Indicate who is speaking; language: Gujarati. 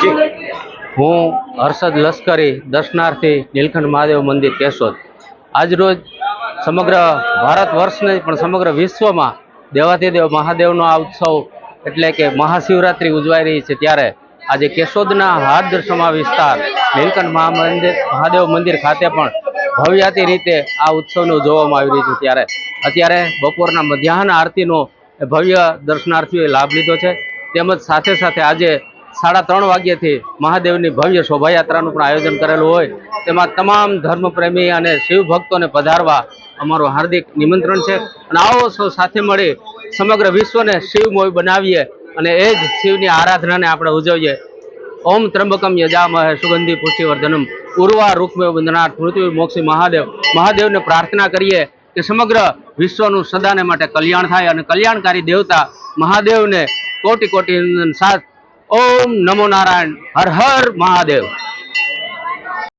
Speaker 1: હું હર્ષદ લશ્કરી દર્શનાર્થી નીલકંઠ મહાદેવ મંદિર કેશોદ આજરોજ સમગ્ર ભારત વર્ષને પણ સમગ્ર વિશ્વમાં દેવાધિદેવ મહાદેવનો આ ઉત્સવ એટલે કે મહાશિવરાત્રિ ઉજવાઈ રહી છે ત્યારે આજે કેશોદના હાથદરસમા વિસ્તાર નીલકંઠ મહાદેવ મંદિર ખાતે પણ ભવ્યાતી રીતે આ ઉત્સવને ઉજવવામાં આવી રહ્યું છે ત્યારે અત્યારે બપોરના મધ્યાહન આરતીનો ભવ્ય દર્શનાર્થીઓએ લાભ લીધો છે તેમજ સાથે સાથે આજે 3:30 વાગ્યાથી મહાદેવની ભવ્ય શોભાયાત્રાનું પણ આયોજન કરેલું હોય તેમાં તમામ ધર્મપ્રેમી અને શિવ ભક્તોને પધારવા અમારું હાર્દિક નિમંત્રણ છે અને આવો સૌ સાથે મળી સમગ્ર વિશ્વને શિવમય બનાવીએ અને એ જ શિવની આરાધનાને આપણે ઉજવીએ। ઓમ ત્રંબકમ યજામહે સુગંધિ પુષ્ટિવર્ધનમ ઉર્વા રૂક્મેવ બંધનાથ મૃત્યુ મોક્ષી મહાદેવને પ્રાર્થના કરીએ કે સમગ્ર વિશ્વનું સદાને માટે કલ્યાણ થાય અને કલ્યાણકારી દેવતા મહાદેવને કોટી કોટી સાથ। ઓમ નમો નારાયણ, હર હર મહાદેવ।